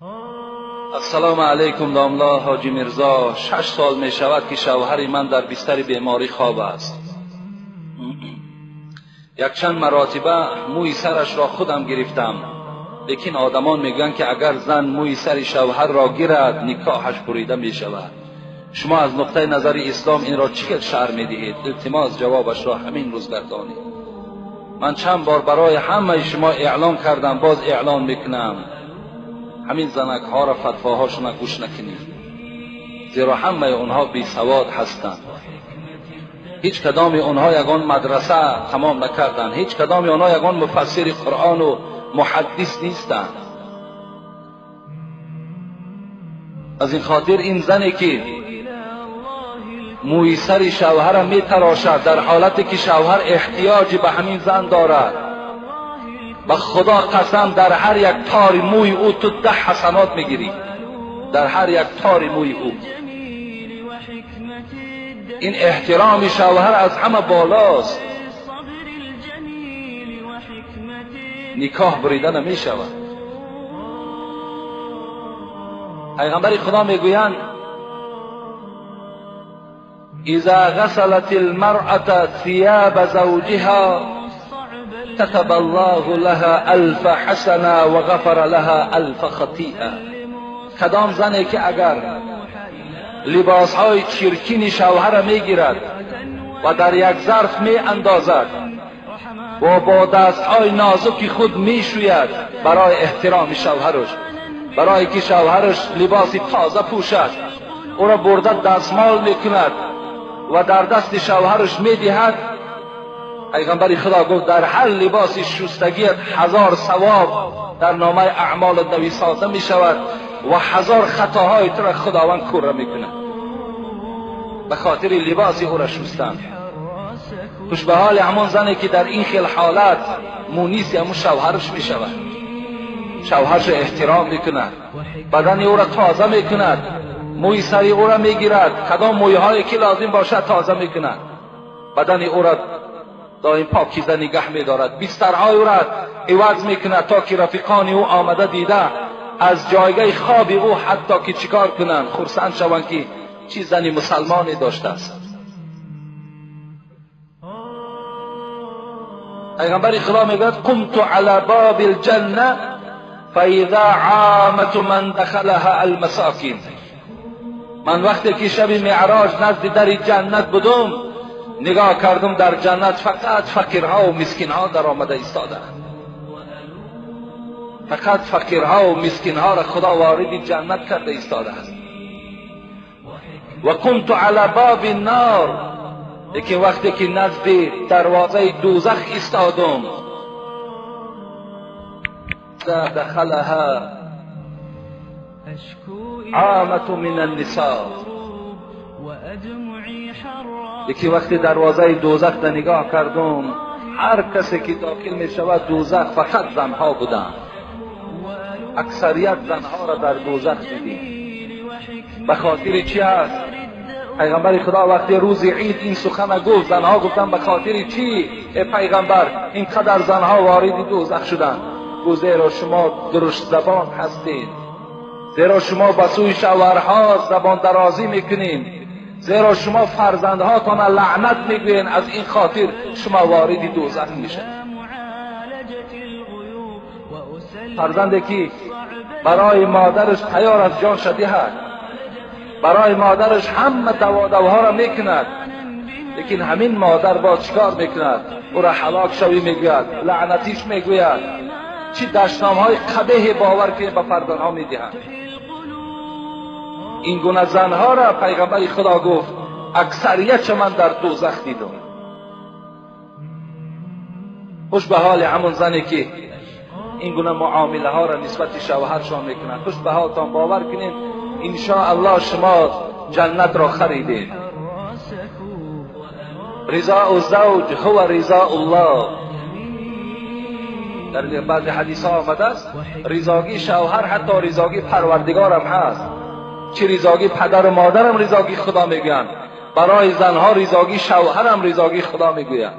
السلام علیکم داملا حاجی مرزا. 6 سال می شود که شوهر من در بستر بیماری خواب است. یک چند مراتبه موی سرش را خودم گرفتم، لیکن آدمان میگن که اگر زن موی سر شوهر را گیرد نکاحش بریده می شود. شما از نقطه نظر اسلام این را چقدر شرح می دهید؟ التماس جوابش را همین روز گردانید. من چند بار برای همه شما اعلام کردم، باز اعلام میکنم، همین زنک ها را فتواهاشون گوش نکنید، زیرا همه اونها بی سواد هستند. هیچ کدام اونها یگان مدرسه تمام نکردند، هیچ کدام اونها یگان مفسر قرآن و محدث نیستند. از این خاطر این زنی که موی سر شوهر می تراشد در حالتی که شوهر احتیاج به همین زن دارد، به خدا قسم در هر یک تار موی او تو 10 حسنات میگیری، در هر یک تار موی او. این احترام شوهر از همه بالاست. نکاح بریده نمی شود. پیغمبر خدا میگویند اذا غسلت المرأة ثياب زوجها كتب الله لها 1000 حسنه و غفر لها 1000 خطیئه. کدام زنی که اگر لباسهای چرکین شوهر میگیرد و در یک ظرف می اندازد و با دستهای نازک خود میشوید برای احترام شوهرش، برای که شوهرش لباس تازه پوشد، او را برده دستمال میکند و در دست شوهرش میدهد، پیغمبر خدا گفت در هر لباس شستگیت 1000 ثواب در نامه اعمال نویساده می شود و 1000 خطاهای تو را خداوند کوره می کند به خاطر لباس او را شستن. خوش به حال همون زنی که در این خیل حالت مونیس همون شوهرش می شود، شوهرش احترام می کند، بدن او را تازه می کند، موی سری او را می گیرد، کدام موی هایی که لازم باشد تازه می کند، بدن او را دائم پاکیزه نگه می دارد، بسترهای او را عوض می کند تا که رفیقان او آمده دیده از جایگاه خواب او حتی که چیکار کنند خرسند شوند که چی زنی مسلمانی داشته است. پیغمبر خدا میگوید قمت علی باب الجنه فاذا عامه من دخلها المساکین. من وقتی که شب معراج نزد در جنت بودم، نگاه کردم در جنت فقط فقیرها و مسکینها در آمده ایستاده، فقط فقیرها و مسکینها را خدا وارد جنت کرده ایستاده است. و کنت علی باب النار، لیکن وقتی که نزد دروازه دوزخ ایستادم، دخلها عامة من النساء، لیکن وقتی دروازه دوزخ را نگاه کردم، هر کسی که داخل می شود دوزخ فقط زنها بودند، اکثریت زنها را در دوزخ دیدیم. به خاطر چی است؟ پیغمبر خدا وقتی روز عید این سخن گفت، زنها گفتن به خاطر چی ای پیغمبر اینقدر زنها وارد دوزخ شدند؟ گفت زیرا شما درشت زبان هستید، زیرا شما به سوی شوهرها زبان درازی میکنین، زیرا شما فرزندهاتان لعنت میگوین، از این خاطر شما وارد دوزخ میشید. فرزندی که برای مادرش تیار از جان شده است، برای مادرش همه دواها را میکند، لیکن همین مادر با چیکار میکند؟ او را هلاک شوی میگوید، لعنتیش میگوید، چی دشنامهای قبیح باور که به فرزندها میدهند. این گونه زنها را پیغمبر خدا گفت اکثریت من در دوزخ دیدم. خوش به حال همون زنی که این گونه معامله ها را نسبت شوهرشان میکنند. خوش به حالتان، باور کنین ان شاء الله شما جنت را خریدید. رضا الزوج هو رضا الله. در بعضی حدیث ها آمده است رضاگی شوهر حتی رضاگی پروردگار هم هست. چه رضاگی پدر و مادر هم رضاگی خدا میگویند، برای زنها رضاگی شوهر هم رضاگی خدا میگوید.